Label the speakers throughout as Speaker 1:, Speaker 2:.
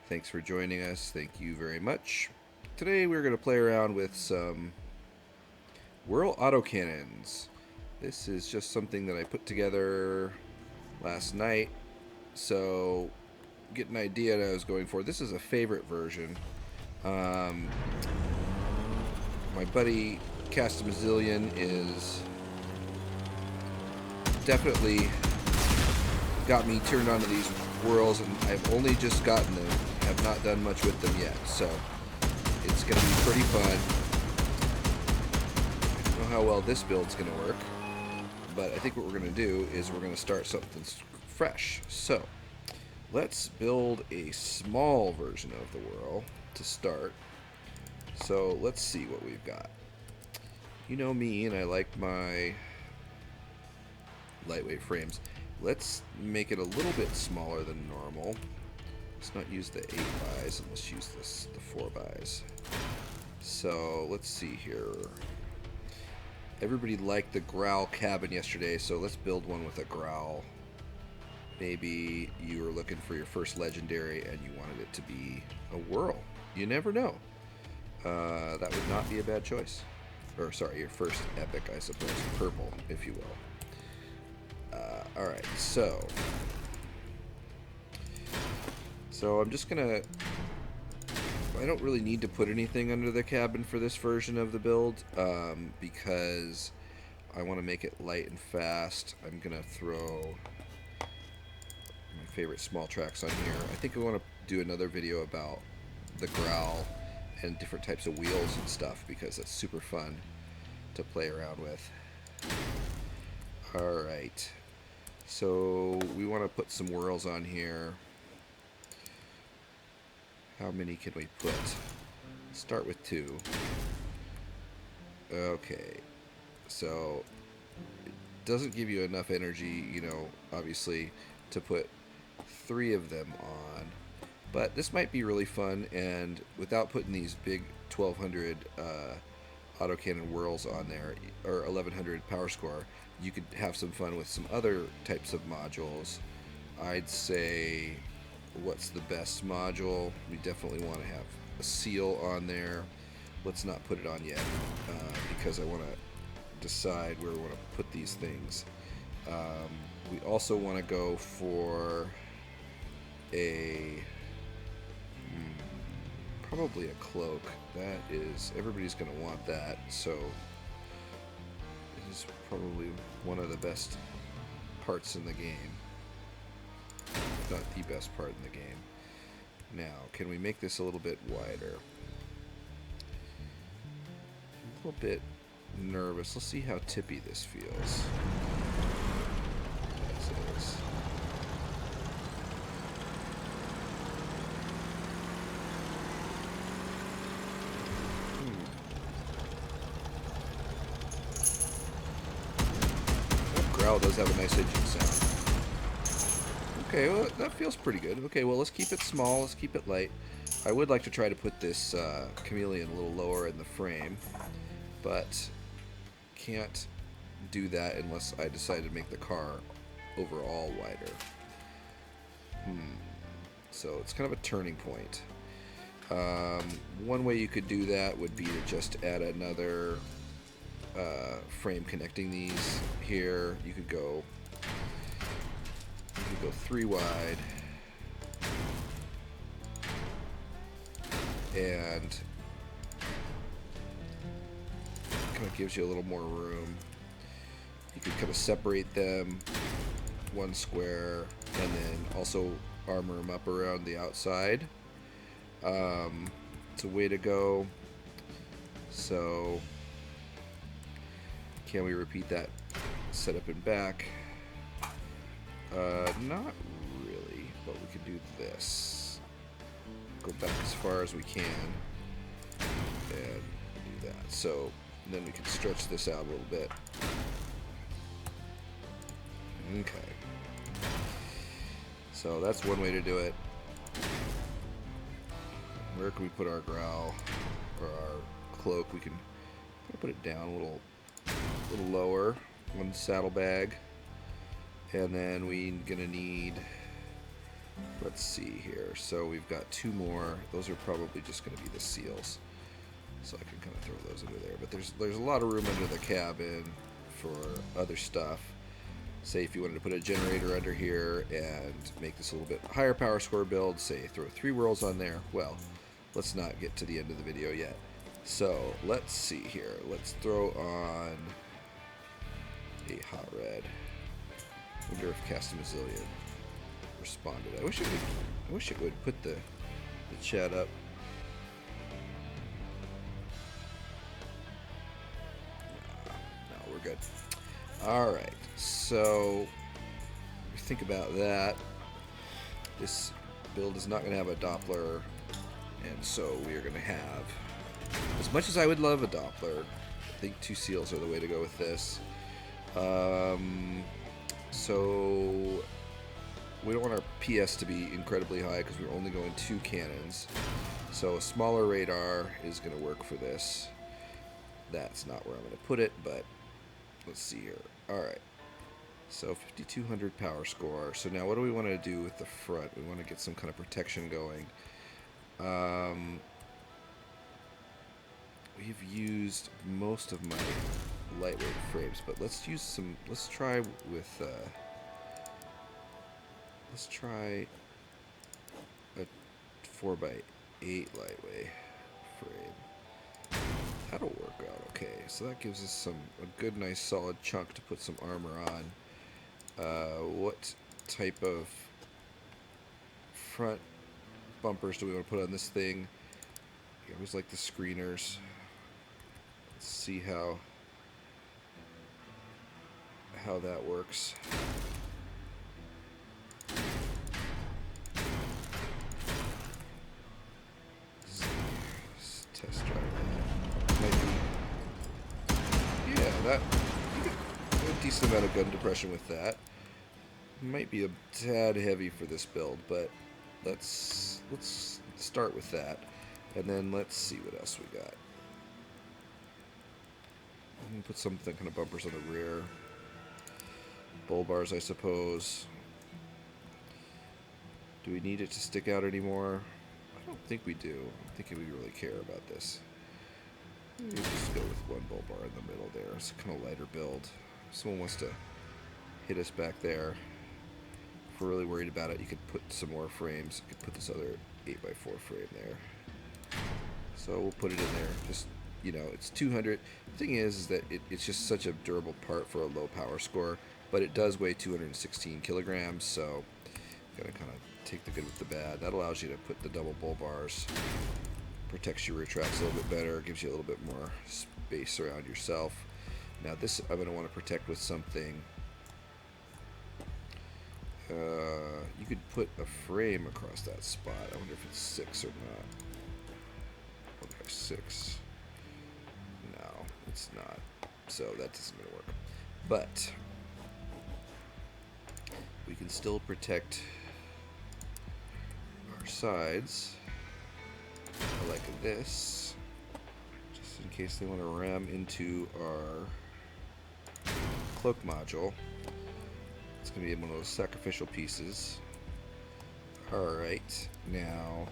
Speaker 1: Thanks for joining us. Thank you very much. Today we're going to play around with some Whirl autocannons. This is just something that I put together last night, so get an idea what I was going for. This is a favorite version. Um, my buddy Cast a Mazillion is definitely got me turned on to these Whirls, and I've only just gotten them. Have not done much with them yet, so it's going to be pretty fun. I don't know how well this build's going to work, but I think what we're going to do is we're going to start something fresh. So let's build a small version of the Whirl to start. So let's see what we've got. You know me, and I like my lightweight frames. Let's make it a little bit smaller than normal. Let's not use the 8x, and let's use the 4x. So let's see here. Everybody liked the growl cabin yesterday, so let's build one with a growl. Maybe you were looking for your first legendary and you wanted it to be a Whirl. You never know. That would not be a bad choice. Or sorry, your first epic, I suppose. Purple, if you will. Alright, so I'm just gonna... I don't really need to put anything under the cabin for this version of the build, because I want to make it light and fast. I'm gonna throw my favorite small tracks on here. I think I want to do another video about the growl and different types of wheels and stuff, because it's super fun to play around with. Alright, so we want to put some Whirls on here. How many can we put? Start with 2. Okay, so it doesn't give you enough energy, you know, obviously, to put 3 of them on. But this might be really fun, and without putting these big 1200 autocannon Whirls on there, or 1100 power score, you could have some fun with some other types of modules. I'd say, what's the best module? We definitely want to have a seal on there. Let's not put it on yet, because I want to decide where we want to put these things. We also want to go for a probably a cloak. That is, everybody's going to want that, so it is probably one of the best parts in the game. Not the best part in the game. Now, can we make this a little bit wider? A little bit nervous. Let's see how tippy this feels. As is. That growl does have a nice edging sound. Okay, well, that feels pretty good. Okay, well, let's keep it small. Let's keep it light. I would like to try to put this chameleon a little lower in the frame, but can't do that unless I decide to make the car overall wider. So it's kind of a turning point. One way you could do that would be to just add another frame connecting these here. You could go 3 wide, and kind of gives you a little more room. You could kind of separate them 1 square, and then also armor them up around the outside. It's a way to go. So can we repeat that setup and back? Not really, but we could do this. Go back as far as we can and do that. So then we can stretch this out a little bit. Okay. So that's one way to do it. Where can we put our growl or our cloak? We can put it down a little lower, 1 saddlebag. And then we're gonna need Let's see here. So we've got 2 more. Those are probably just going to be the seals. So I can kind of throw those under there. But there's a lot of room under the cabin for other stuff. Say if you wanted to put a generator under here and make this a little bit higher power score build, say throw 3 whirls on there. Well, let's not get to the end of the video yet. So let's see here. Let's throw on a hot red. Wonder if Castamazillion responded. I wish it would put the chat up. No, we're good. All right. So think about that. This build is not going to have a Doppler, and so we are going to have, as much as I would love a Doppler, I think 2 seals are the way to go with this. So we don't want our PS to be incredibly high because we're only going 2 cannons. So a smaller radar is going to work for this. That's not where I'm going to put it, but let's see here. All right. So 5,200 power score. So now what do we want to do with the front? We want to get some kind of protection going. We've used most of my lightweight frames, but let's use some. Let's try with. Let's try a 4x8 lightweight frame. That'll work out okay. So that gives us a good, nice, solid chunk to put some armor on. What type of front bumpers do we want to put on this thing? I always like the screeners. Let's see how that works. Let's test drive that. Might be, yeah, that you get a decent amount of gun depression with that. Might be a tad heavy for this build, but let's start with that, and then let's see what else we got. I'm gonna put something kind of bumpers on the rear. Bull bars, I suppose. Do we need it to stick out anymore? I don't think we do. I don't think we really care about this. We'll just go with 1 bull bar in the middle there. It's a kind of lighter build. If someone wants to hit us back there, if we're really worried about it, you could put some more frames. You could put this other 8x4 frame there. So we'll put it in there. Just, you know, it's 200. The thing is that it's just such a durable part for a low power score, but it does weigh 216 kilograms, so you gotta kind of take the good with the bad. That allows you to put the double bull bars, protects your rear tracks a little bit better, gives you a little bit more space around yourself. Now this I'm going to want to protect with something. You could put a frame across that spot. I wonder if it's 6 or not. Oh, there's 6. No, it's not. So that isn't going to work. But we can still protect our sides like this, just in case they want to ram into our cloak module. It's going to be one of those sacrificial pieces. Alright, now,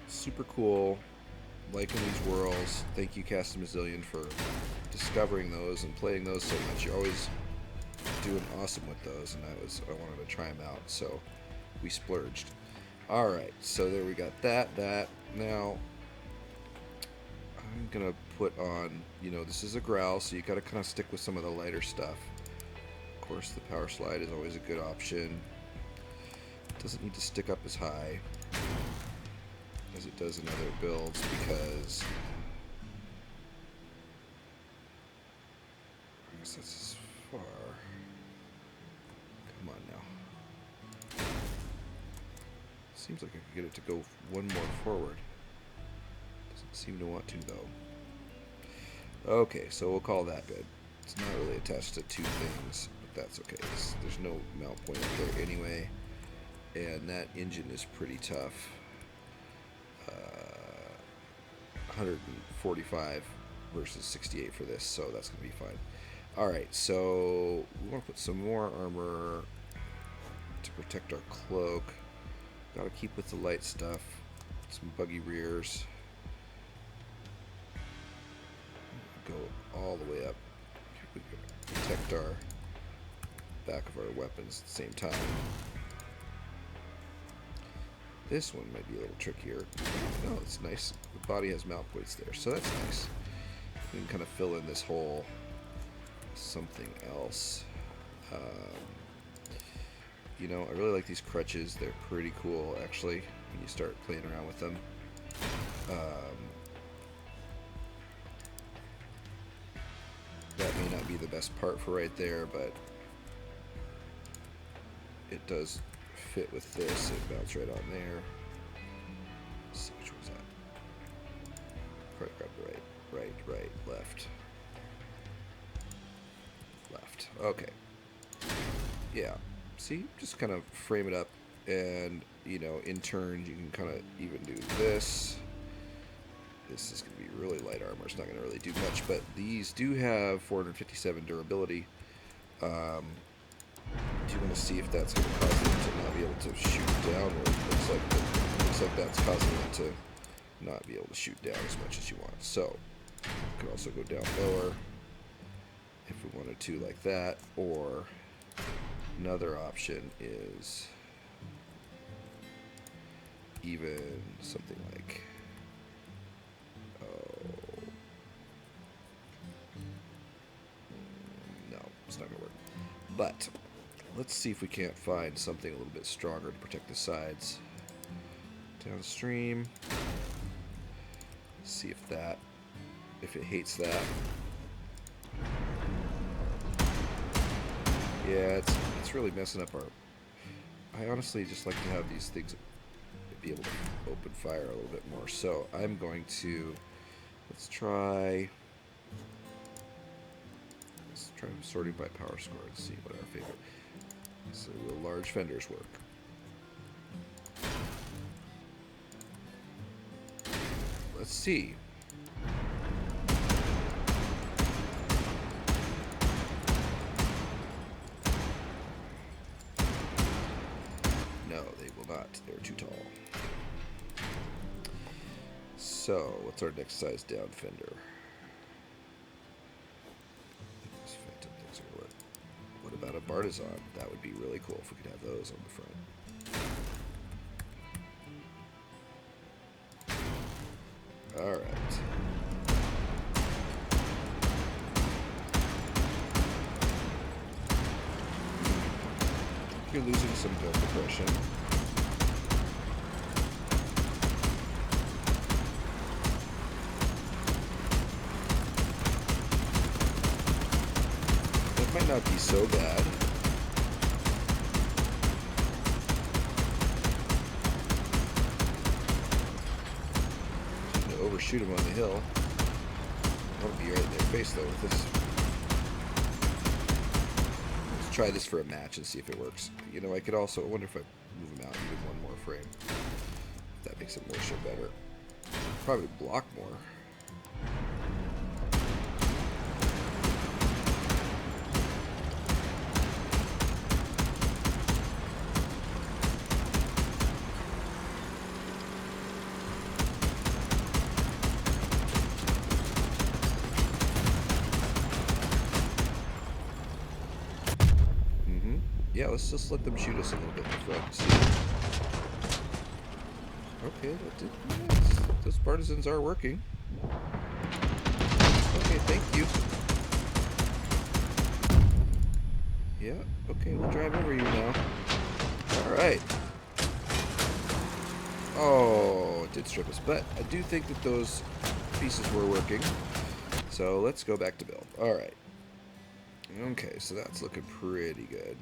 Speaker 1: super cool, liking these whirls. Thank you, Castamazillion, for discovering those and playing those so much. You're always doing awesome with those, and I wanted to try them out, so we splurged. Alright, so there we got that. Now, I'm gonna put on, you know, this is a growl, so you gotta kind of stick with some of the lighter stuff. Of course, the power slide is always a good option. It doesn't need to stick up as high as it does in other builds, because I guess that's as far. Come on now. Seems like I could get it to go 1 more forward. Doesn't seem to want to, though. Okay, so we'll call that good. It's not really attached to 2 things, but that's okay. There's no mount point up there anyway, and that engine is pretty tough. 145 versus 68 for this, so that's going to be fine. Alright, so we want to put some more armor to protect our cloak. Gotta keep with the light stuff. Some buggy rears. Go all the way up. We can protect our back of our weapons at the same time. This one might be a little trickier. No, it's nice. The body has mount points there, so that's nice. We can kind of fill in this hole with something else. You know, I really like these crutches. They're pretty cool, actually, when you start playing around with them. That may not be the best part for right there, but it does fit with this. It mounts right on there. Let's see, which one's that? Probably grab the right, left. Left. Okay. Yeah. See, just kind of frame it up, and you know, in turn, you can kind of even do this. This is going to be really light armor. It's not going to really do much, but these do have 457 durability. Do you want to see if that's going to cause them to not be able to shoot downward? Looks like that's causing them to not be able to shoot down as much as you want. So, you could also go down lower if we wanted to, like that, or another option is even something like, no, it's not going to work. But let's see if we can't find something a little bit stronger to protect the sides. Downstream. See if it hates that. Yeah, it's really messing up our... I honestly just like to have these things be able to open fire a little bit more. So I'm going to... Let's try sorting by power score and see what our favorite... So will large fenders work? Let's see. No, they will not. They're too tall. So, what's our next size down fender? These phantom things are what? What about a Bartizan? That would be really cool if we could have those on the front. Alright. You're losing some gun depression. That might not be so bad. Overshoot him on the hill. I want to be right in their face though with this. Let's try this for a match and see if it works. You know, I could also, I wonder if I move him out even one more frame. If that makes it more so better. Probably block more. Yeah, let's just let them shoot us a little bit in the front. See. Okay, that did. Yes, those partisans are working. Okay, thank you. Yeah, okay, we'll drive over you now. Alright. Oh, it did strip us, but I do think that those pieces were working. So let's go back to build. Alright. Okay, so that's looking pretty good.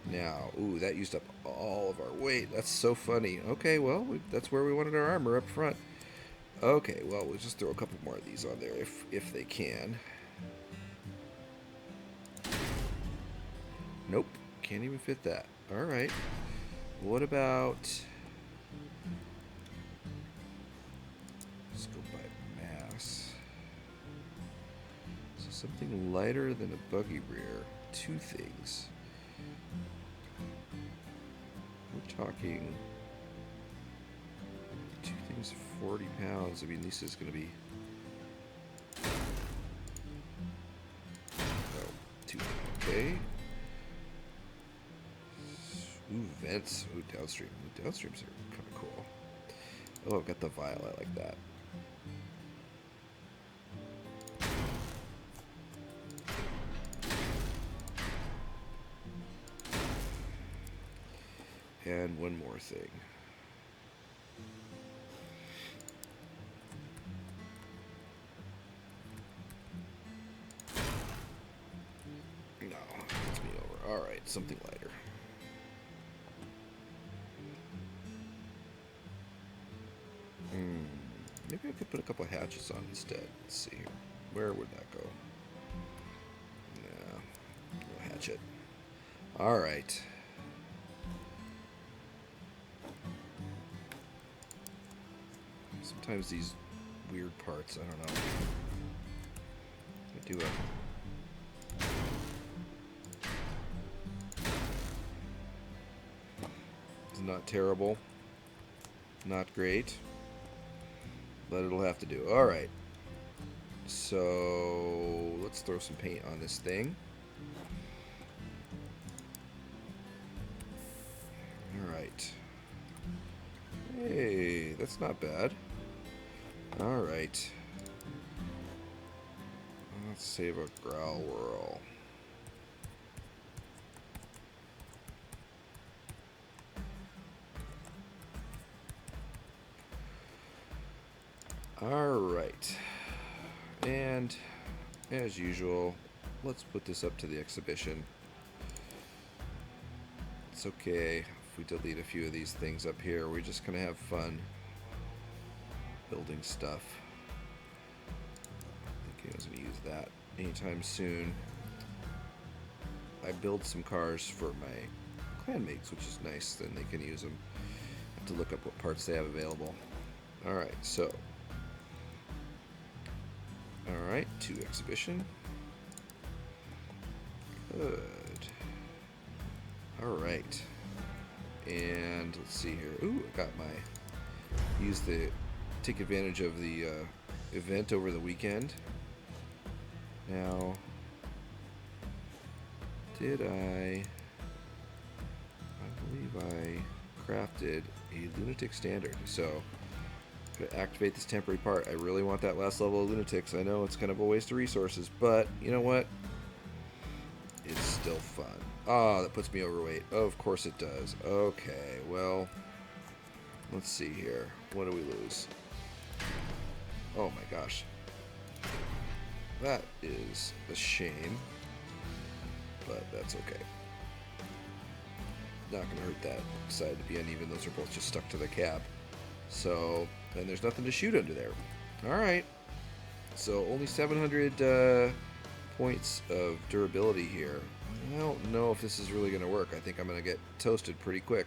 Speaker 1: Now, ooh, that used up all of our weight. That's so funny. Okay, well, that's where we wanted our armor, up front. Okay, well, we'll just throw a couple more of these on there if they can. Nope, can't even fit that. Alright. What about... Let's go by mass. So something lighter than a buggy rear. Two things. We're talking 2 things 40 pounds. I mean, this is going to be... Oh, 2. Okay. Ooh, vents. Ooh, downstream. Ooh, downstreams are kind of cool. Oh, I've got the vial. I like that. And one more thing. No, gets me over. Alright, something lighter. Maybe I could put a couple hatchets on instead. Let's see here. Where would that go? Nah, no hatchet. Alright. Sometimes these weird parts, I don't know. I do it. It's not terrible. Not great. But it'll have to do. Alright. So let's throw some paint on this thing. Alright. Hey, that's not bad. Alright. Let's save a growl whirl. Alright. And as usual, let's put this up to the exhibition. It's okay if we delete a few of these things up here. We're just gonna have fun building stuff. I think I was gonna use that anytime soon. I build some cars for my clanmates, which is nice. Then they can use them. I have to look up what parts they have available. Alright, so alright, to exhibition. Good. Alright. And let's see here. Ooh, I got my... take advantage of the event over the weekend. Now, did I believe I crafted a lunatic standard. So, to activate this temporary part. I really want that last level of lunatics. I know it's kind of a waste of resources, but you know what? It's still fun. Ah, that puts me overweight. Oh, of course it does. Okay, well, let's see here. What do we lose? Oh my gosh. That is a shame, but that's okay. Not gonna hurt that side to be uneven. Those are both just stuck to the cab. So, and there's nothing to shoot under there. Alright. So, only 700 points of durability here. I don't know if this is really going to work. I think I'm going to get toasted pretty quick.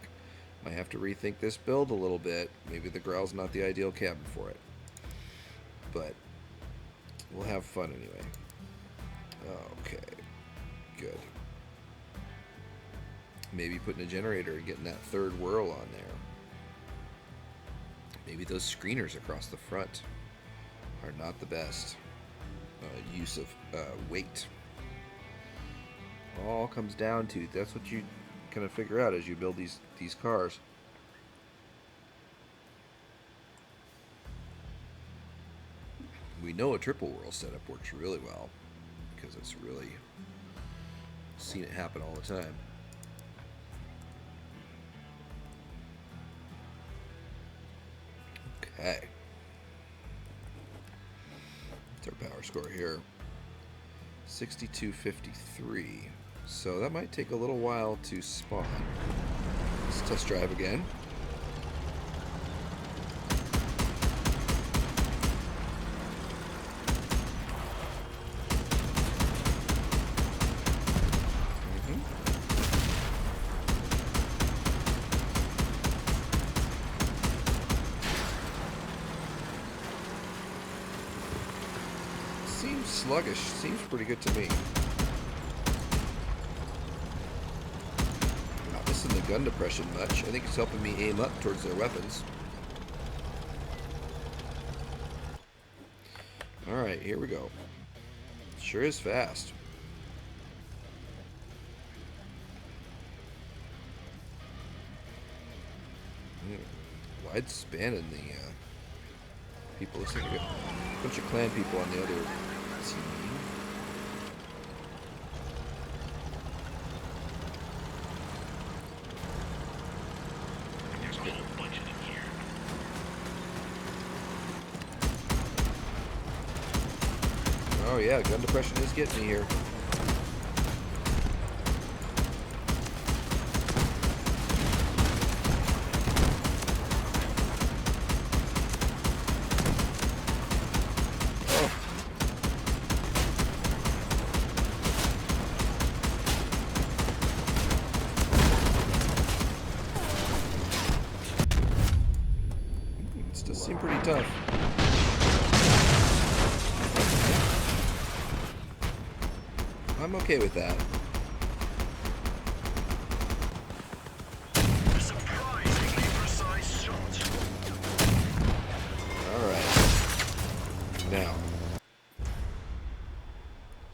Speaker 1: Might have to rethink this build a little bit. Maybe the growl's not the ideal cabin for it. But, we'll have fun anyway. Okay. Good. Maybe putting a generator and getting that third whirl on there. Maybe those screeners across the front are not the best use of weight. All comes down to, that's what you kind of figure out as you build these cars. We know a triple whirl setup works really well because it's really seen it happen all the time. Okay. What's our power score here? 6253. So that might take a little while to spawn. Let's test drive again. Seems sluggish. Seems pretty good to me. Not missing the gun depression much. I think it's helping me aim up towards their weapons. Alright, here we go. Sure is fast. Wide span in the people. Looks like a bunch of clan people on the other team.
Speaker 2: There's a whole bunch of them here.
Speaker 1: Oh yeah, gun depression is getting me here. Does seem pretty tough. I'm okay with that.
Speaker 2: A surprisingly precise shot.
Speaker 1: Alright. Now.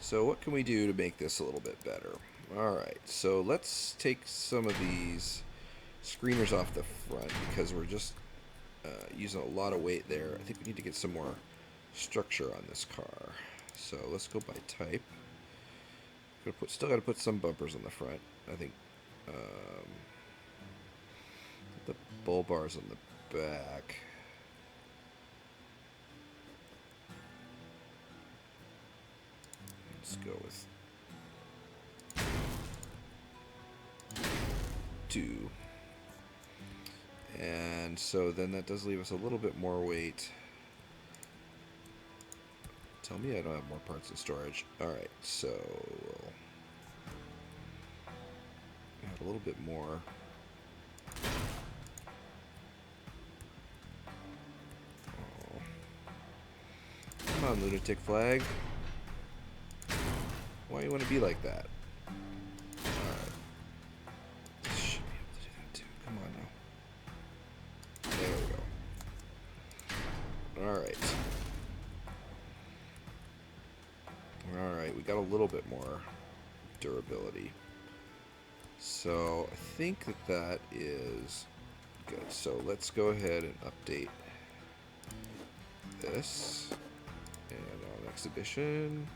Speaker 1: So what can we do to make this a little bit better? Alright, so let's take some of these screeners off the front because we're just using a lot of weight there. I think we need to get some more structure on this car. So let's go by type. Still got to put some bumpers on the front. I think the bull bars on the back. Let's go with 2. And so then that does leave us a little bit more weight. Tell me I don't have more parts in storage. Alright, so we'll add a little bit more. Oh. Come on, lunatic flag. Why do you want to be like that? Alright. Should be able to do that too. Come on now. There we go. Alright. Alright, we got a little bit more durability. So I think that is good. So let's go ahead and update this. And on exhibition.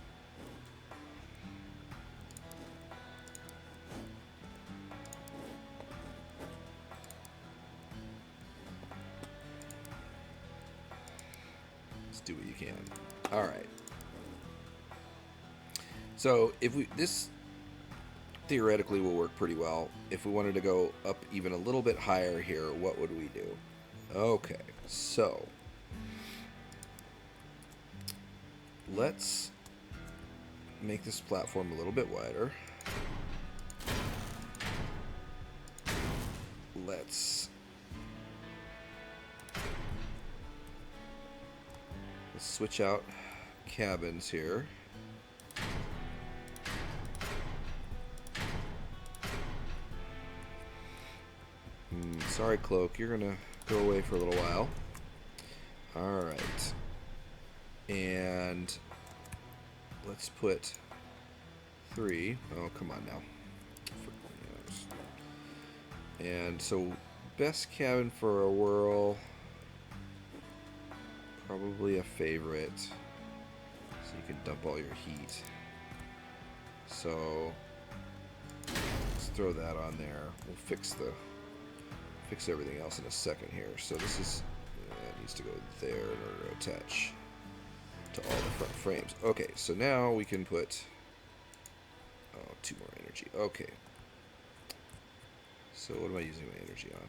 Speaker 1: Let's do what you can. Alright. So if this theoretically will work pretty well. If we wanted to go up even a little bit higher here, what would we do? Okay, so let's make this platform a little bit wider. Let's switch out cabins here. Sorry, Cloak, you're gonna go away for a little while. Alright. And let's put 3. Oh, come on now. And so, best cabin for a whirl. Probably a favorite. So you can dump all your heat. So, let's throw that on there. We'll fix everything else in a second here. So this is it needs to go there in order to attach to all the front frames. Okay, so now we can put 2 more energy. Okay. So what am I using my energy on?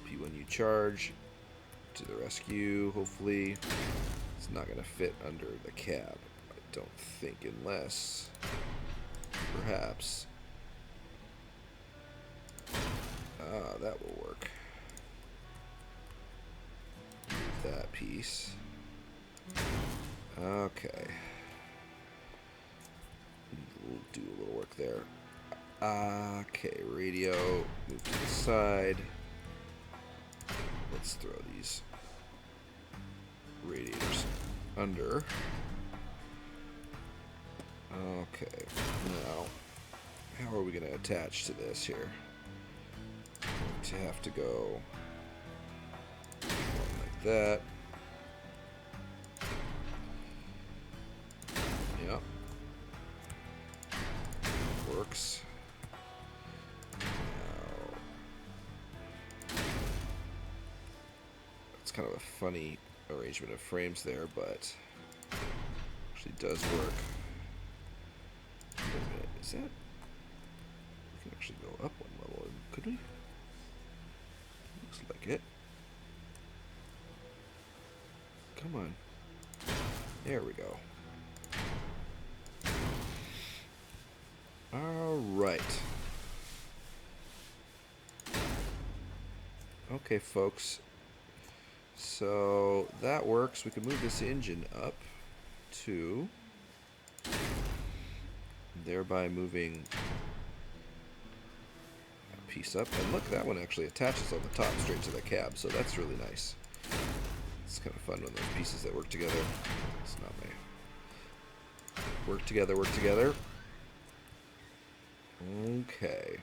Speaker 1: P1U charge to the rescue, hopefully. It's not going to fit under the cab, I don't think, unless, perhaps, that will work. That piece. Okay. We'll do a little work there. Okay, radio. Move to the side. Let's throw these radiators under. Okay, now, how are we going to attach to this here? To have to go like that. Yep. Works. Now, it's kind of a funny arrangement of frames there, but actually does work. Wait a minute, is that? We can actually go up one level, could we? Looks like it. Come on. There we go. Alright. Okay, folks. So that works. We can move this engine up to, thereby moving that piece up. And look, that one actually attaches on the top straight to the cab, so that's really nice. It's kind of fun when those pieces that work together. It's not my. Work together, work together. Okay.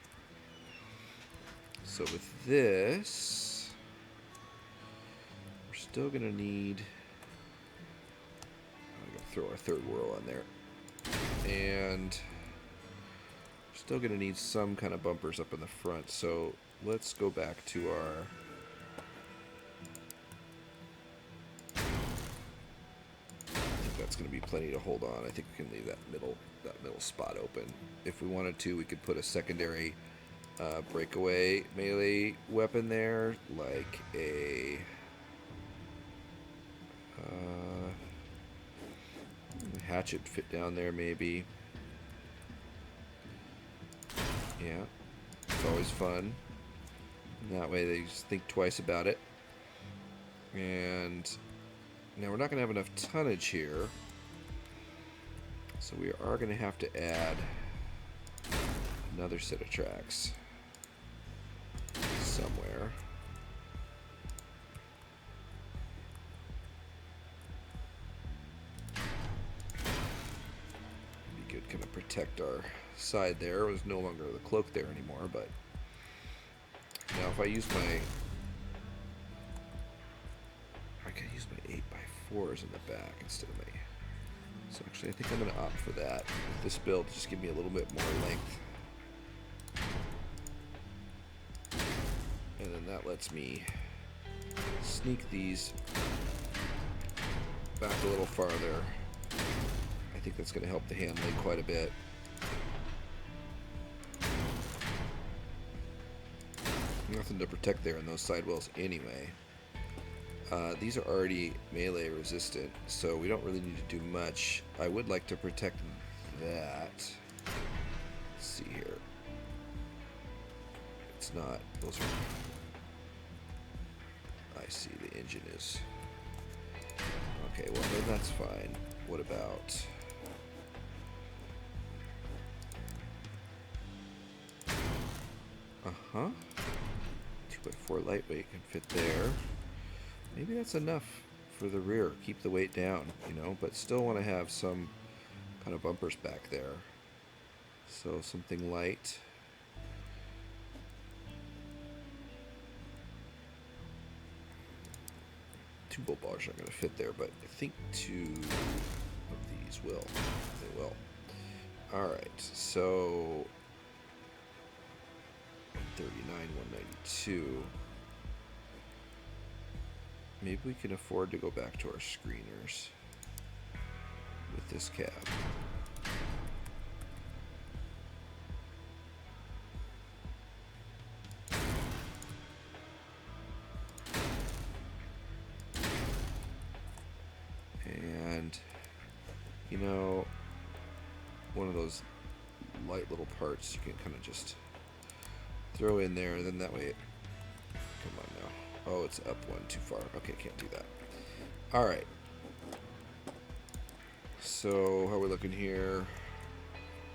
Speaker 1: So with this, we're still going to need. I'm going to throw our third whirl on there. And we're still going to need some kind of bumpers up in the front. So let's go back to our. That's going to be plenty to hold on. I think we can leave that middle spot open. If we wanted to, we could put a secondary breakaway melee weapon there, like a hatchet fit down there maybe. Yeah, it's always fun. And that way they just think twice about it. And now we're not going to have enough tonnage here, so we are going to have to add another set of tracks somewhere. Be good, kind of protect our side there. It was no longer the cloak there anymore, but now if I use my, I can use my 8x4s in the back instead of my. So actually, I think I'm going to opt for that. With this build, just give me a little bit more length. And then that lets me sneak these back a little farther. I think that's going to help the handling quite a bit. Nothing to protect there in those sidewells anyway. These are already melee resistant, so we don't really need to do much. I would like to protect that. Let's see here. It's not. Those are. I see the engine is. Okay, well then that's fine. What about? Uh-huh. 2x4 lightweight can fit there. Maybe that's enough for the rear. Keep the weight down, you know, but still want to have some kind of bumpers back there. So something light. Two bull bars aren't going to fit there, but I think two of these will. They will. Alright, so 139, 192. Maybe we can afford to go back to our screeners with this cab. And, you know, one of those light little parts you can kind of just throw in there, and then that way it, come on now. Oh, it's up one too far. Okay, can't do that. Alright. so how we're looking here.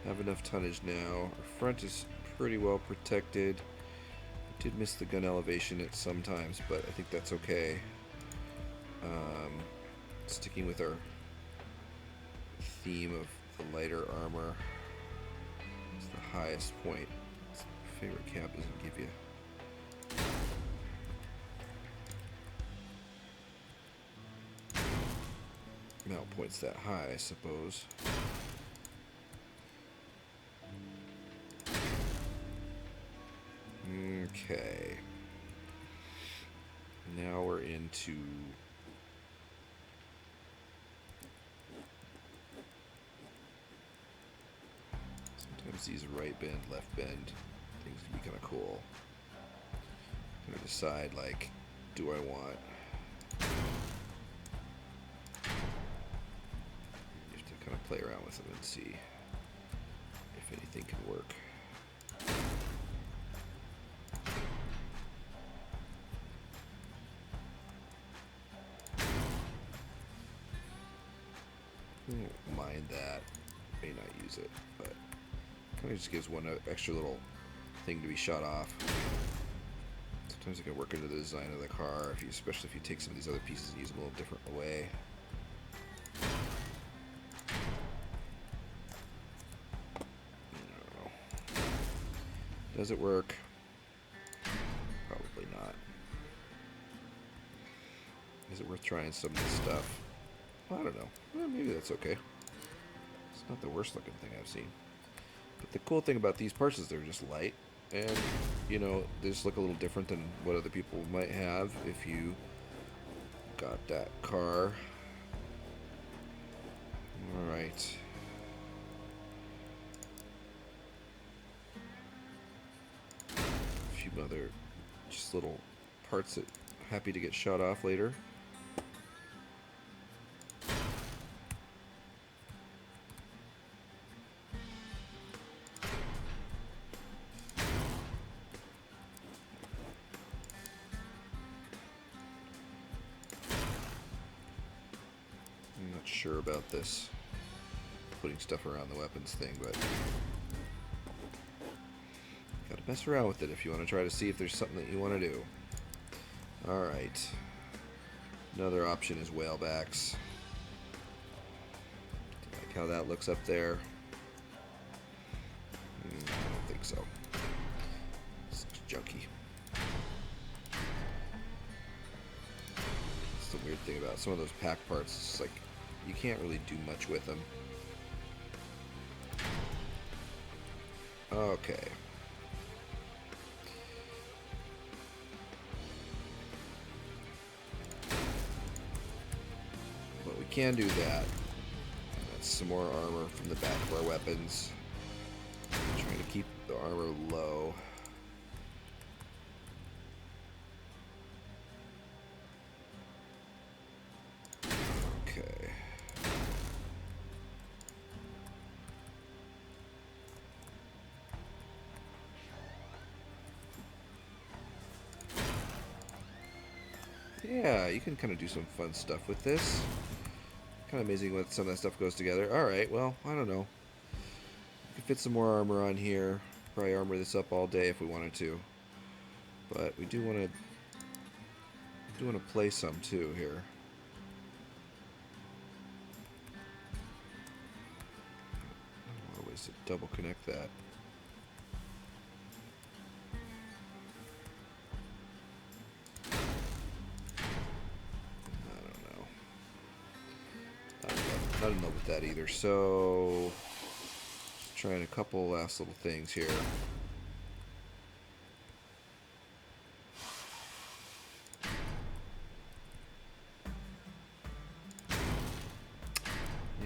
Speaker 1: Have enough tonnage now. Our front is pretty well protected. Did miss the gun elevation at some times, but I think that's okay. Sticking with our theme of the lighter armor. It's the highest point. Favorite cap doesn't give you. Mount points that high, I suppose. Okay. Now we're into sometimes these right bend, left bend things can be kind of cool. I'm gonna decide, like, do I want? You have to kind of play around with them and see if anything can work. I don't mind that. May not use it, but kind of just gives one extra little thing to be shot off. Sometimes it can work into the design of the car, especially if you take some of these other pieces and use them a little different way. I don't know. Does it work? Probably not. Is it worth trying some of this stuff? Well, I don't know. Well, maybe that's okay. It's not the worst looking thing I've seen. But the cool thing about these parts is they're just light. And, you know, they just look a little different than what other people might have if you got that car. Alright. A few other just little parts that happy to get shot off later. Sure about this putting stuff around the weapons thing, but gotta mess around with it if you want to try to see if there's something that you want to do. Alright, another option is whalebacks. Like how that looks up there. I don't think so. It's junky. That's the weird thing about some of those pack parts. It's like you can't really do much with them. Okay. But we can do that. That's some more armor from the back of our weapons. Trying to keep the armor low. Okay. Yeah, you can kind of do some fun stuff with this. Kind of amazing what some of that stuff goes together. Alright, well, I don't know. We could fit some more armor on here. Probably armor this up all day if we wanted to. But we do want to play some too here. More ways to double connect that. Not in love with that either, so just trying a couple last little things here.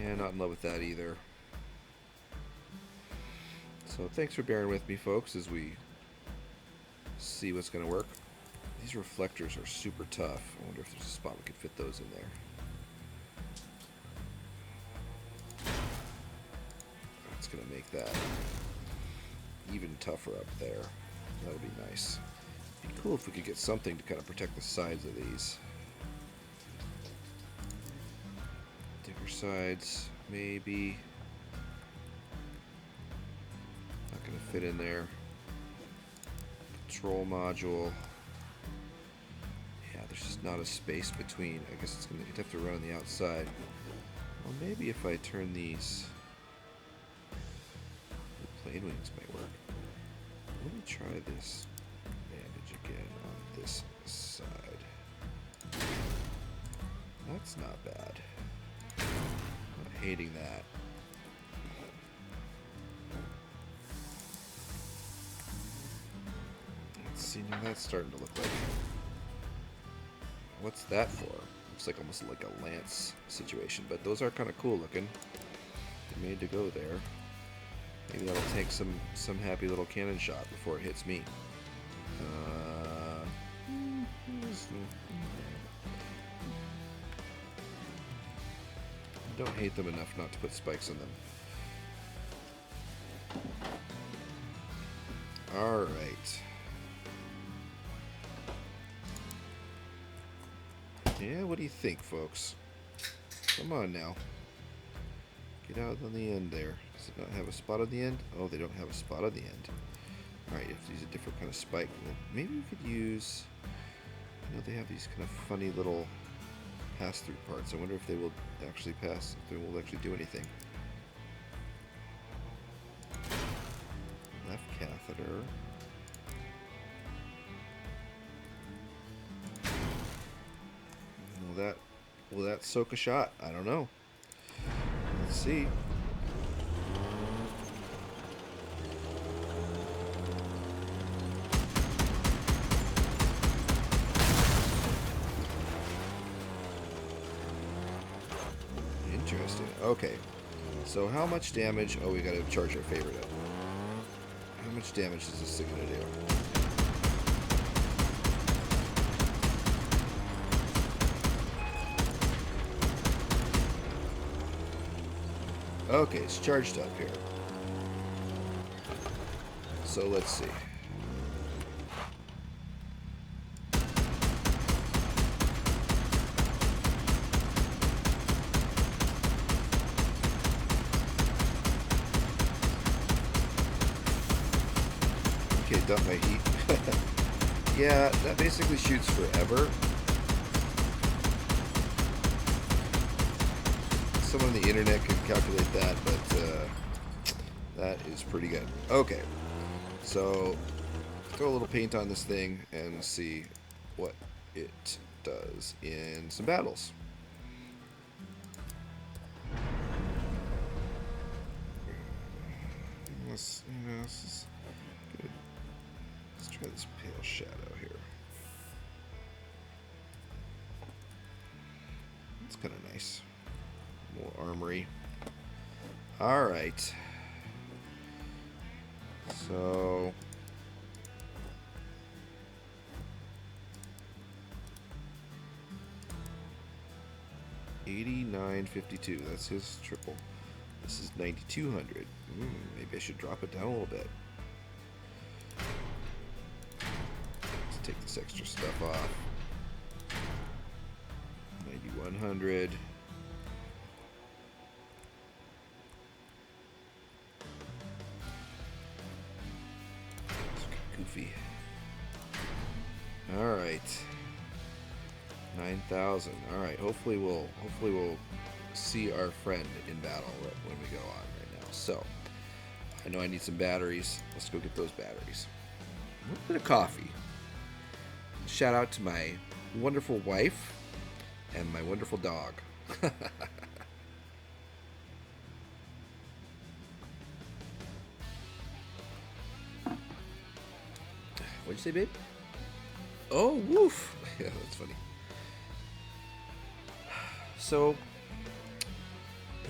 Speaker 1: Yeah, not in love with that either. So thanks for bearing with me, folks, as we see what's going to work. These reflectors are super tough. I wonder if there's a spot we could fit those in there. Going to make that even tougher up there. That'll be nice. It'd be cool if we could get something to kind of protect the sides of these. Thicker sides. maybe. Not gonna fit in there. Control module. Yeah, there's just not a space between. I guess it's gonna you'd have to run on the outside. Well, maybe if I turn these, the plane wings might work. Let me try this bandage again on this side. That's not bad. Not hating that. Let's see, now that's starting to look like. What's that for? Looks like almost like a lance situation, but those are kind of cool looking. They're made to go there. Maybe that'll take some happy little cannon shot before it hits me. Don't hate them enough not to put spikes on them. Alright. Yeah, what do you think, folks? Come on now. Get out on the end there. Does it not have a spot on the end? Oh, they don't have a spot on the end. Alright, you have to use a different kind of spike. Well, maybe we could use... You know, they have these kind of funny little pass-through parts. I wonder if they will actually pass, if they will actually do anything. Left catheter. Will that soak a shot? I don't know. Let's see. Interesting. Okay. So how much damage? Oh, we gotta charge our favorite up. How much damage is this thing gonna do? Okay, it's charged up here. So let's see. Okay, dump my heat. Yeah, that basically shoots forever. Someone on the internet can calculate that, but that is pretty good. Okay, so throw a little paint on this thing and see what it does in some battles. This is good. Let's try this pale shadow here. It's kind of nice. More armory. Alright. So... $89.52. That's his triple. This is 9,200. Maybe I should drop it down a little bit. Let's take this extra stuff off. 9,100. Goofy. All right. 9,000. All right. Hopefully we'll see our friend in battle when we go on right now. So I know I need some batteries. Let's go get those batteries. A little bit of coffee. Shout out to my wonderful wife and my wonderful dog. What'd you say, babe? Oh, woof. Yeah, that's funny. So,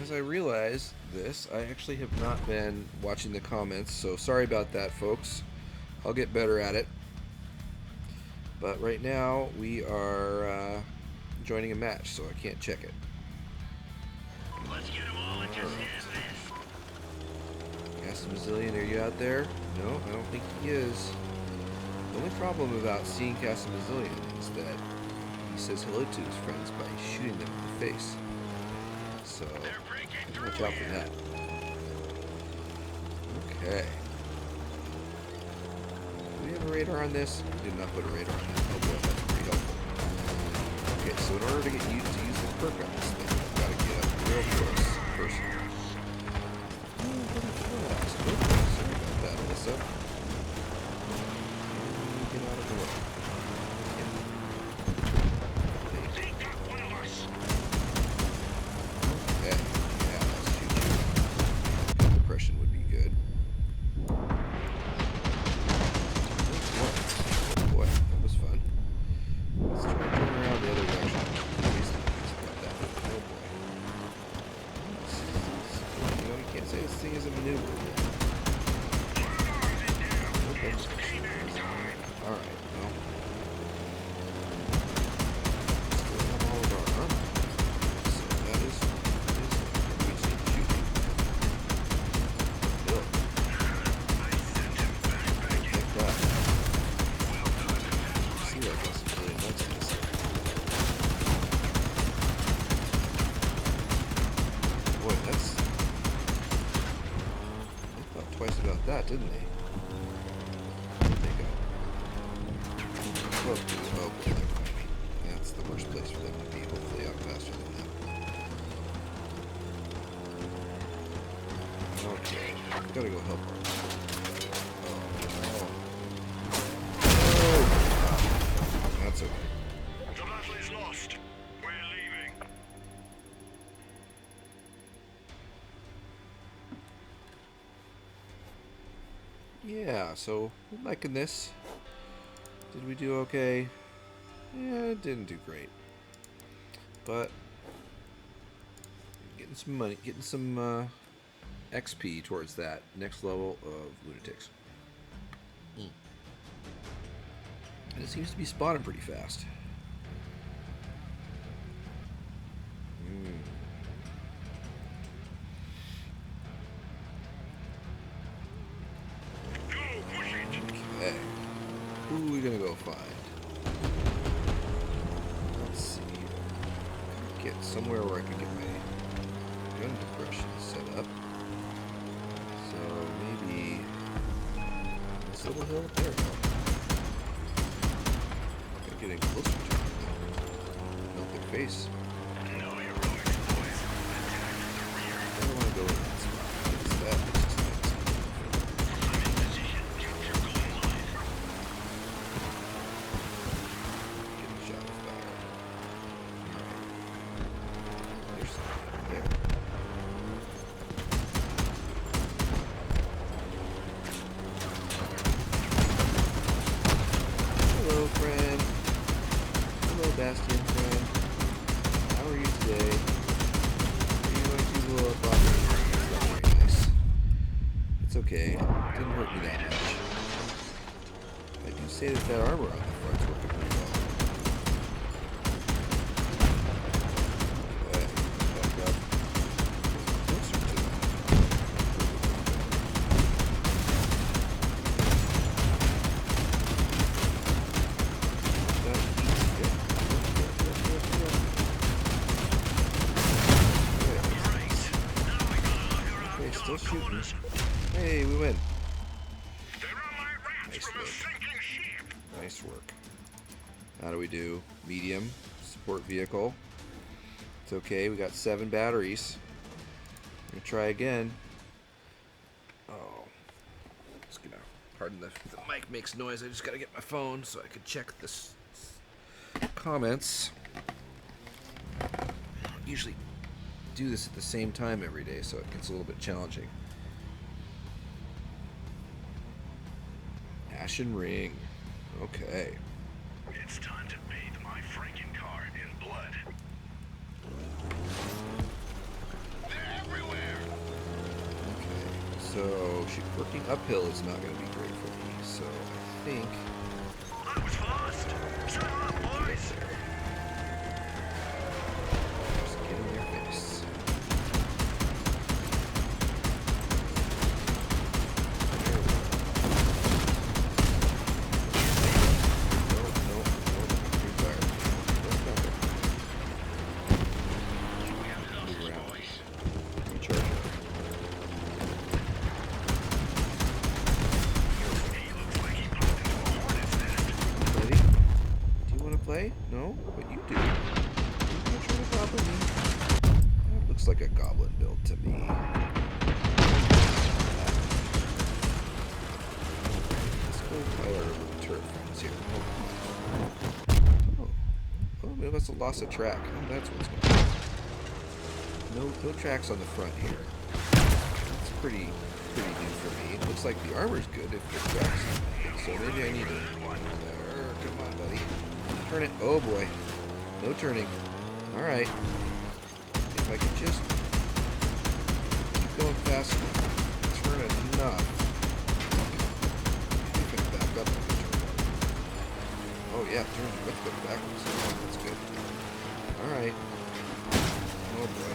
Speaker 1: as I realize this, I actually have not been watching the comments, so sorry about that, folks. I'll get better at it. But right now, we are joining a match, so I can't check it.
Speaker 2: Let's get them all and just hit this.
Speaker 1: Castamazillion, are you out there? No, I don't think he is. The only problem about seeing Castamazillion is that he says hello to his friends by shooting them in the face. So
Speaker 2: They're breaking
Speaker 1: Watch out for that. Okay. Do we have a radar on this? We did not put a radar on that. Oh boy, that's pretty helpful. Okay, so in order to get you to use the perk on this thing, I've got to get up real close first. Oh, what a fast. Okay, sorry about that, Alyssa. Get out of the way.
Speaker 2: They got one of us.
Speaker 1: Okay, yeah, let's shoot you. Depression would be good. Oh boy, that was fun. Let's try to turn around the other direction. About that. Oh boy. You know, you can't say this thing is a maneuver. Okay. Alright, well. Still have all of our armor. So that is we just need to shoot him. Bill. Take that. See, I guess it's really nuts in this. Boy, that's... They thought twice about that, didn't they? Where'd they go? Oh, boy, they're behind me. That's the worst place for them to be. Hopefully I'm faster than them. Okay, gotta go help her. Oh. That's okay.
Speaker 2: The battle is lost. We're leaving.
Speaker 1: Yeah, so I'm liking this. Did we do okay? Yeah, it didn't do great. But getting some money, getting some XP towards that next level of lunatics. And it seems to be spawning pretty fast.
Speaker 2: Go, push it.
Speaker 1: Okay. Who are we gonna go find? Let's see. Get somewhere where I can get my gun depression set up. So maybe this little hill up there. Gotta get in closer to it now. Melt their face.
Speaker 2: No heroics, boys. Attack from the rear.
Speaker 1: I don't want to go in that spot. It's that. It's just nice.
Speaker 2: I'm in position. Capture going live.
Speaker 1: Get a shot of fire. Alright. There's something there. Hello, friend. Hello, Bastion friend. How are you today? Are you going to blow up on me? That's not very nice. It's okay. Didn't hurt me that much. I do say that armor on the front's working pretty well. Okay, back up. Closer to that. That eats it. Okay, still shooting. Hey, we win.
Speaker 2: They're on my rafts
Speaker 1: Nice
Speaker 2: from a
Speaker 1: work.
Speaker 2: sinking ship.
Speaker 1: Nice work. How do we do? Medium. Support vehicle. It's okay. We got 7 batteries. We're gonna try again. Oh. Just gonna pardon the mic makes noise. I just gotta get my phone so I can check this comments. Usually do this at the same time every day, so it gets a little bit challenging. Ashen Ring. Okay.
Speaker 2: It's time to bathe my Franken car in blood. They're everywhere.
Speaker 1: Okay. So working uphill is not going to be great for me. So I think
Speaker 2: I was lost. Shut up, boys.
Speaker 1: just get in your face. There we go. Nope, too tired. Let's back up.
Speaker 2: We have lost
Speaker 1: Move
Speaker 2: you,
Speaker 1: around.
Speaker 2: boys.
Speaker 1: what you do. You try to goblin me. That looks like a goblin build to me. Let's go fight our turret friends here. Oh, oh, we must have lost a track. Oh, that's what's going on. No tracks on the front here. It's pretty new for me. It looks like the armor's good if the tracks. So maybe I need to. Come on, buddy. Turn it. Oh boy. No turning. All right. If I could just keep going fast enough, turn enough. If I back up, I can turn better. Oh yeah, turn. Let's go backwards. That's good. All right. Oh boy.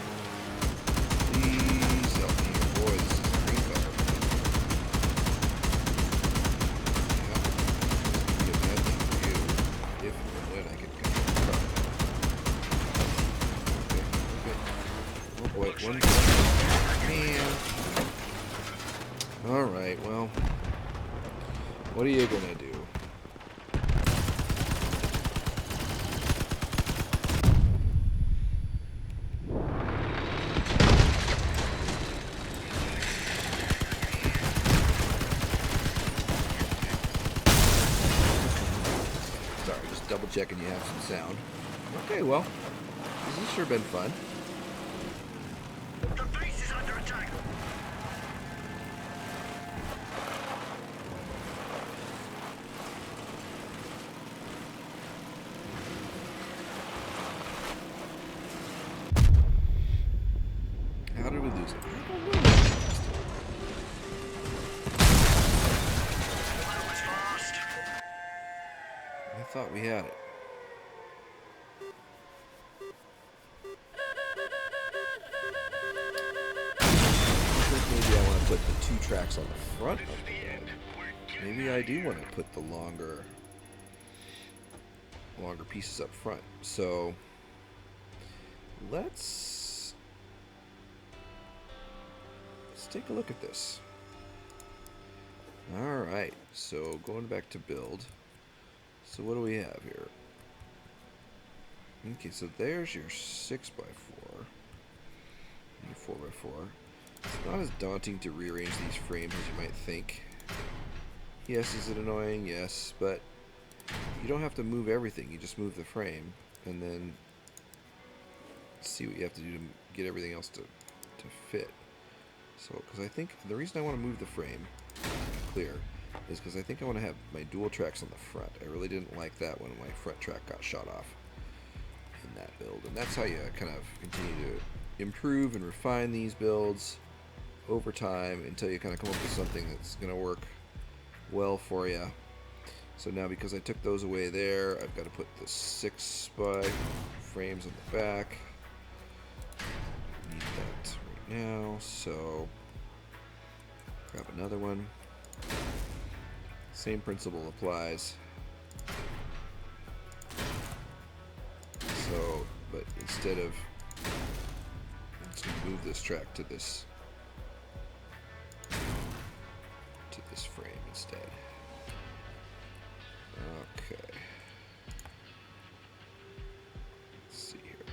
Speaker 1: Please help me. Boy, this is a green color. Yeah. This could be a bad thing for you. If and when I can control the car. Okay, okay. Oh boy, one man. Alright, well. What are you gonna do? Double checking you have some sound. Okay, well, this has sure been fun.
Speaker 2: The base is under attack.
Speaker 1: How did we lose it?
Speaker 2: That was fast.
Speaker 1: I thought we had it. I think maybe I want to put the 2 tracks on the front of the build. Maybe I do want to put the longer pieces up front. So let's take a look at this. Alright, so going back to build. So what do we have here? Okay, so there's your 6x4. Your 4x4. It's not as daunting to rearrange these frames as you might think. Yes, is it annoying? Yes, but you don't have to move everything. You just move the frame and then see what you have to do to get everything else to fit. So, because I think the reason I want to move the frame, clear, is because I think I want to have my dual tracks on the front. I really didn't like that when my front track got shot off in that build. And that's how you kind of continue to improve and refine these builds over time until you kind of come up with something that's going to work well for you. So now because I took those away there, I've got to put the 6x frames on the back. Need that right now, so grab another one. Same principle applies. So, but instead of, let's move this track to this frame instead. Okay. Let's see here.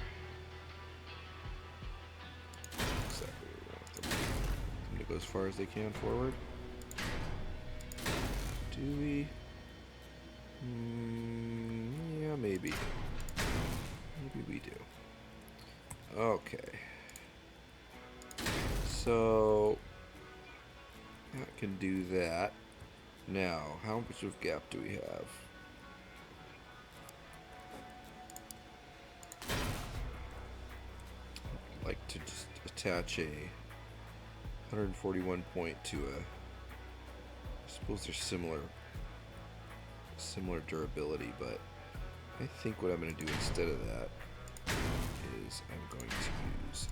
Speaker 1: Exactly what we want them to go as far as they can forward. Do we? Yeah, maybe. Maybe we do. Okay. So that can do that. Now, how much of gap do we have? I'd like to just attach a 141 point to a. I suppose they're similar durability, but I think what I'm going to do instead of that is I'm going to use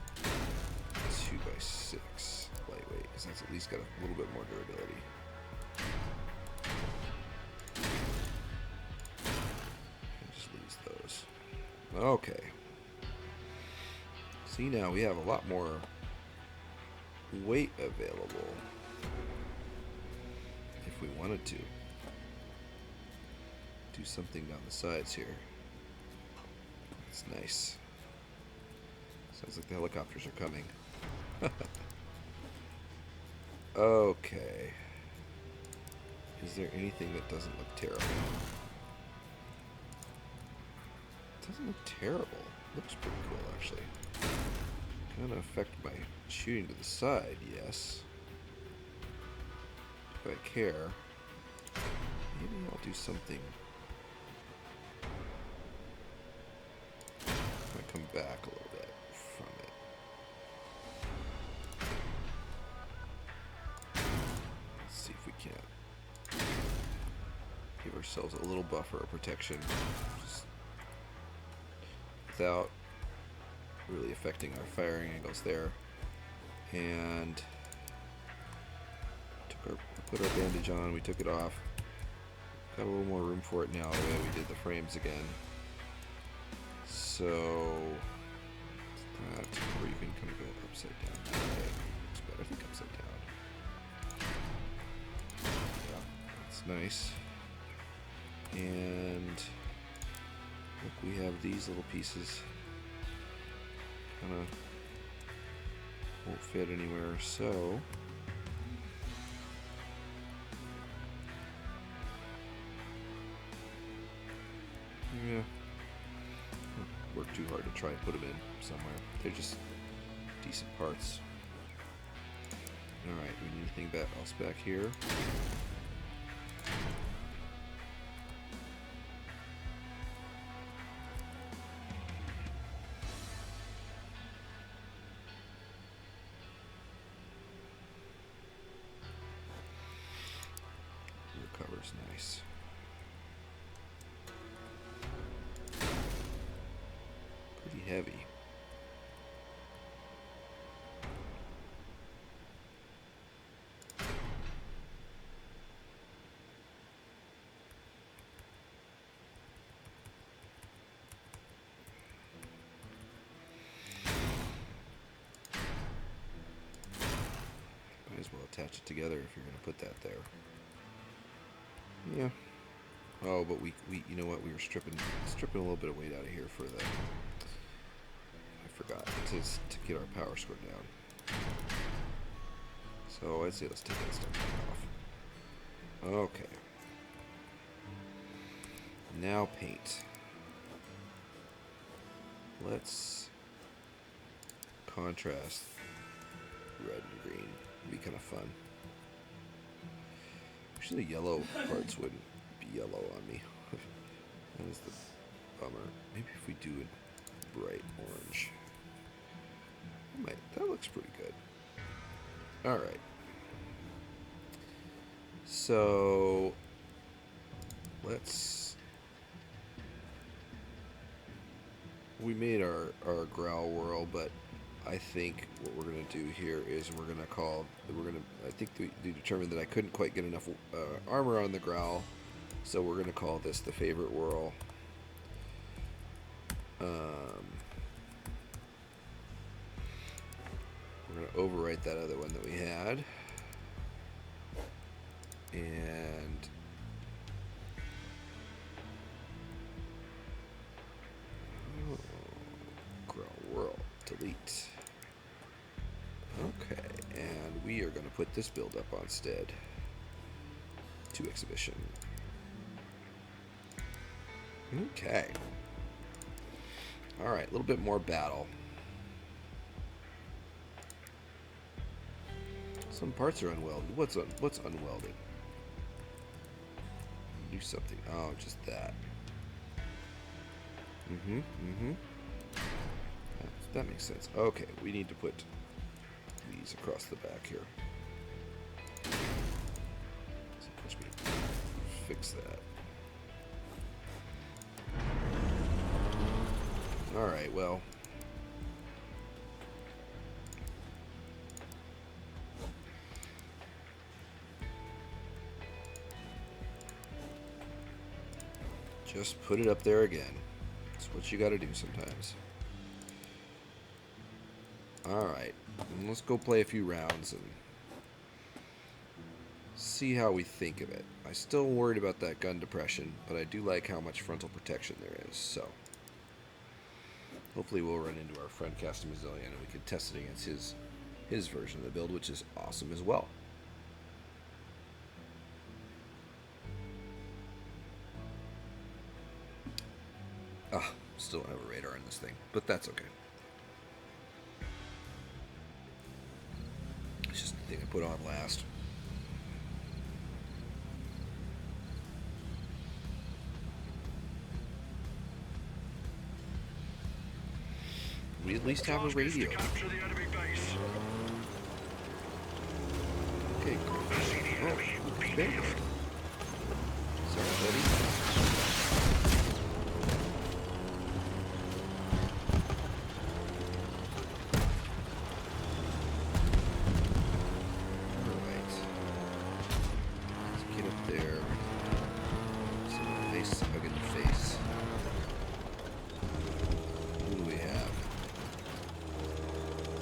Speaker 1: 2x6 lightweight because that's at least got a little bit more durability. Just lose those. Okay. See, now we have a lot more weight available if we wanted to. Do something down the sides here. It's nice. Sounds like the helicopters are coming. Okay. Is there anything that doesn't look terrible? It doesn't look terrible. Looks pretty cool, actually. Kind of affect my shooting to the side, yes. If I care, maybe I'll do something. I come back a little bit from it. Let's see if we can't give ourselves a little buffer of protection, just without really affecting our firing angles there. And put our bandage on, we took it off. Got a little more room for it now the way we did the frames again. So that where you can kind of go upside down. Okay, looks better. I think upside down. Yeah, that's nice. And look, we have these little pieces. Kind of won't fit anywhere, so yeah. Work too hard to try and put them in somewhere. They're just decent parts. Alright, we need anything else back here? Rear cover's nice. Pretty heavy. Might as well attach it together if you're going to put that there. Yeah. Oh, but we you know what? We were stripping a little bit of weight out of here for the. I forgot to get our power score down. So I'd say let's take that stuff off. Okay. Now paint. Let's contrast red and green. It'd be kind of fun. Actually, the yellow parts wouldn't be yellow on me. That is the bummer. Maybe if we do a bright orange. That looks pretty good. Alright. So we made our growl whirl, but I think what we're going to do here is I think we determined that I couldn't quite get enough armor on the growl, so we're going to call this the favorite whirl. We're going to overwrite that other one that we had. And growl whirl, delete. Okay, and we are going to put this build up on instead to exhibition. Okay. All right, a little bit more battle. Some parts are unwelded. What's unwelded? Do something. Oh, just that. That makes sense. Okay, we need to put these across the back here. So watch me fix that. Alright, well. Just put it up there again. That's what you gotta do sometimes. Alright, let's go play a few rounds and see how we think of it. I'm still worried about that gun depression, but I do like how much frontal protection there is, so. Hopefully we'll run into our friend Castamazillion and we can test it against his version of the build, which is awesome as well. Ah, still don't have a radar in this thing, but that's okay. It's just the thing I put on last. We at least have a radio. Okay, great. Oh, okay. Sorry, buddy. Alright. Let's get up there. Some face hug in the face. Who do we have?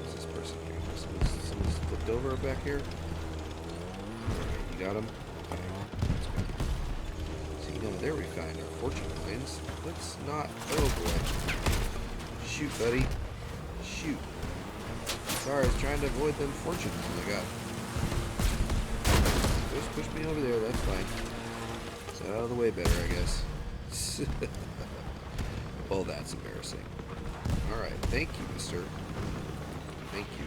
Speaker 1: Who's this person here? Someone's flipped over back here? Alright, you got him? Okay, let's go. See, now there we find our fortune coins. Let's not... Oh boy. Shoot, buddy. Shoot. Sorry, I was trying to avoid them fortunes I got. Just push me over there, that's fine. It's out of the way better, I guess. Well, that's embarrassing. Alright, thank you, mister. Thank you.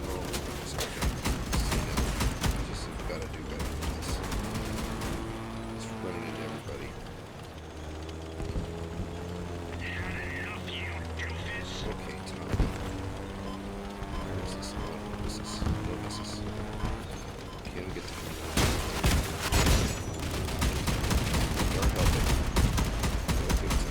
Speaker 1: Oh, sorry. Just gotta do better than this. Just running into everybody. Okay, Tom. Where is this? Oh, this is... No, this is... Okay, I'll get to... Start helping. Okay, Tom.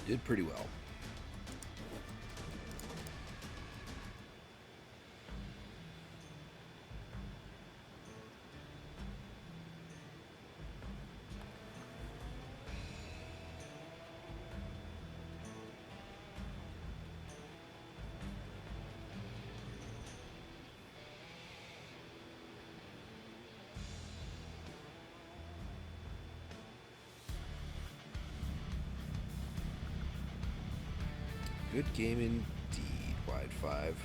Speaker 1: Did pretty well. Good game indeed, Wide 5.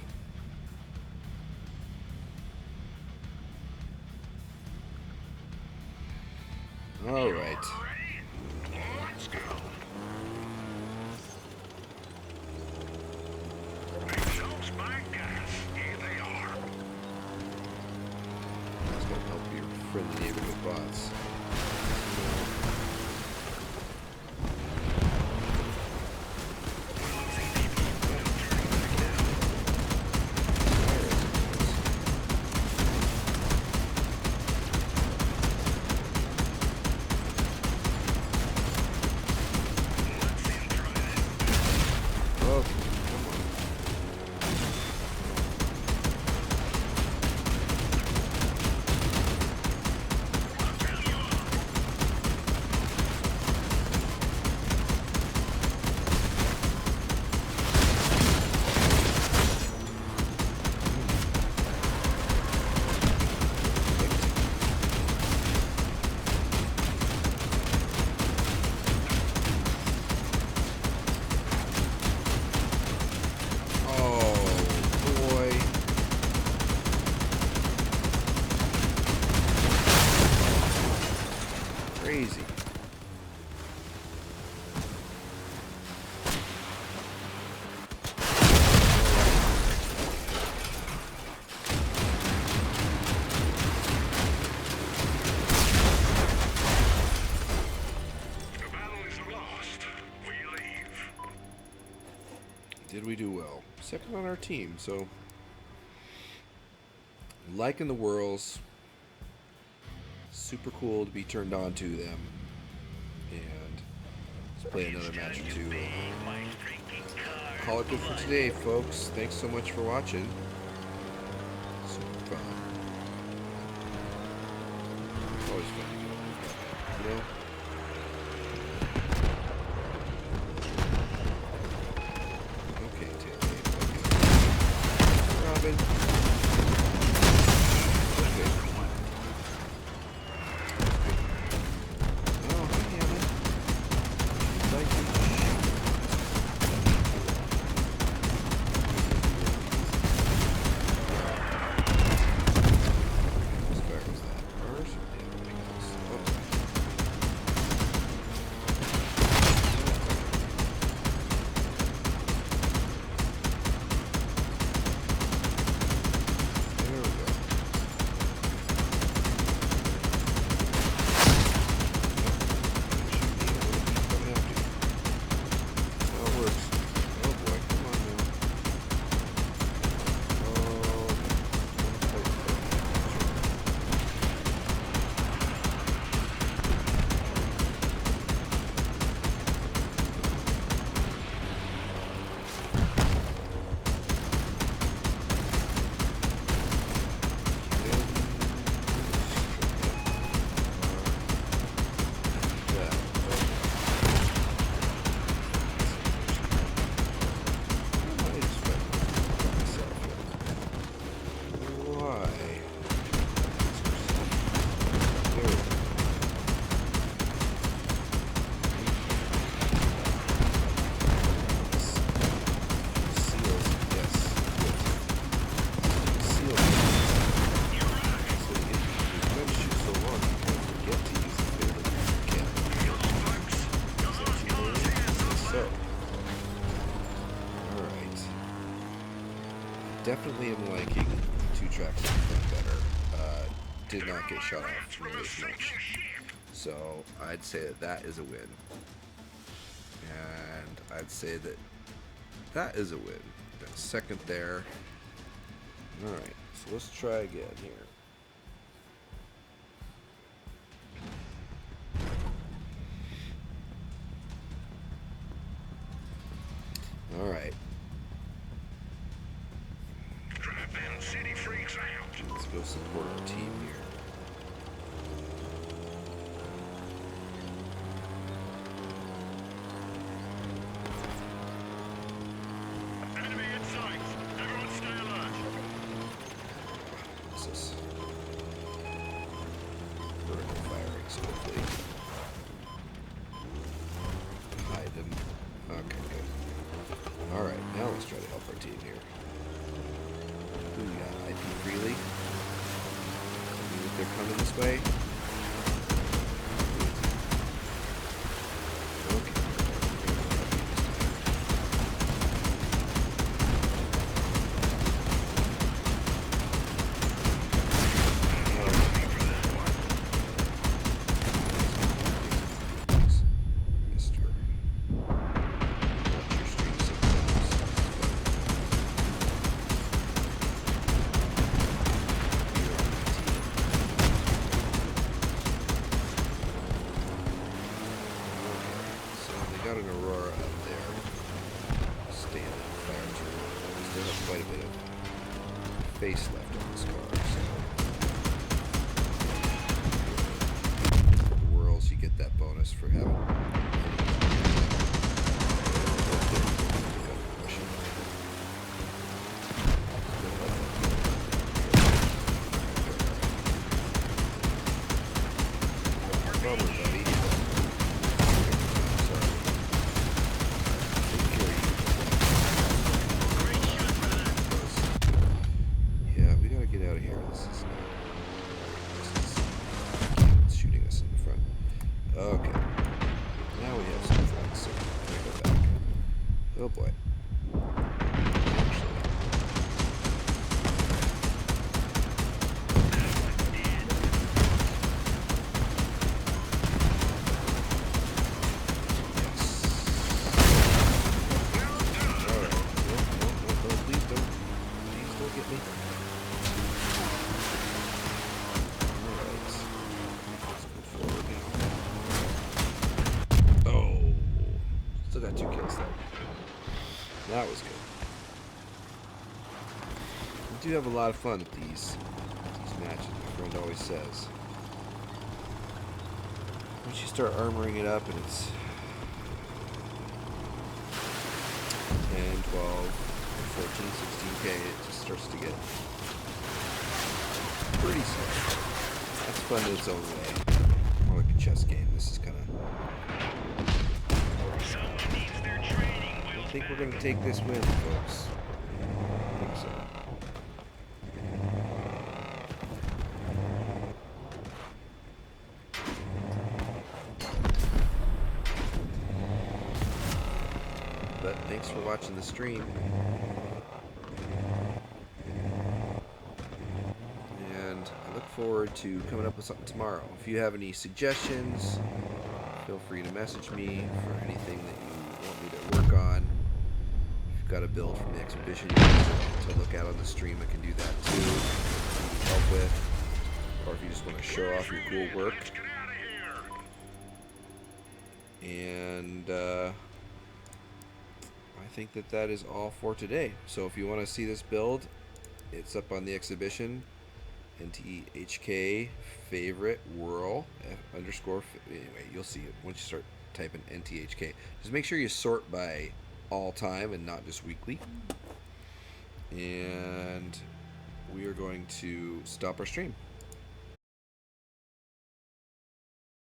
Speaker 1: All right.
Speaker 2: Let's go. Those bad guys, here they are.
Speaker 1: That's gonna help your friendly neighborhood bots. Did we do well? Second on our team, so liking the Whirls. Super cool to be turned on to them. And let's play another match or two. Call it good for today, folks. Thanks so much for watching. Super fun. Always fun to go, you know? Okay, tailgate. Okay. Robin. Okay. Oh, hi, Hammond. Like to Whose car was that? Ours? Yeah, I think it was. Oh. There we go. Coming after you. That's how it works. Oh boy, come on now. Oh, why? There we go. Seals, yes. Seals. So you got to shoot so long you can't forget to use the favorite cap. Is that too early? Yes, so. Alright. Definitely am liking two tracks better. Did not get shot off nearly as much. So I'd say that that is a win. And I'd say that that is a win. Got a second there. Alright, so let's try again here. Alright.
Speaker 2: City freaks out.
Speaker 1: Let's go support our team here.
Speaker 2: Enemy in sight. Everyone stay alert.
Speaker 1: What's this? Vertical firing, so hopefully hide them. Okay, good. Alright, now let's try to help our team here. Who we got? IP Freely? They're coming this way. Okay. Mister. Watch your street sometimes. So they got an Aurora up there. Standing fire turret. We still have quite a bit of face left on this car, so Whirls, you get that bonus for having bummer, buddy. Sorry. Take care of you. Yeah, we gotta get out of here. This is not. This is shooting us in the front. Okay. that was good. We do have a lot of fun at these matches, my friend always says. Once you start armoring it up and it's 10, 12, 14, 16k, it just starts to get pretty slow. That's fun in its own way. More like a chess game. This is kind of... I think we're going to take this win, folks. I think so. But thanks for watching the stream. And I look forward to coming up with something tomorrow. If you have any suggestions, feel free to message me for anything that you want me to work on. If you've got a build from the exhibition you want to look at on the stream, I can do that too. If you need help with, or if you just want to show off your cool work. And I think that is all for today. So if you want to see this build, it's up on the exhibition. NTHK favorite whirl _ anyway, you'll see it once you start typing NTHK. Just make sure you sort by all time and not just weekly. And we are going to stop our stream.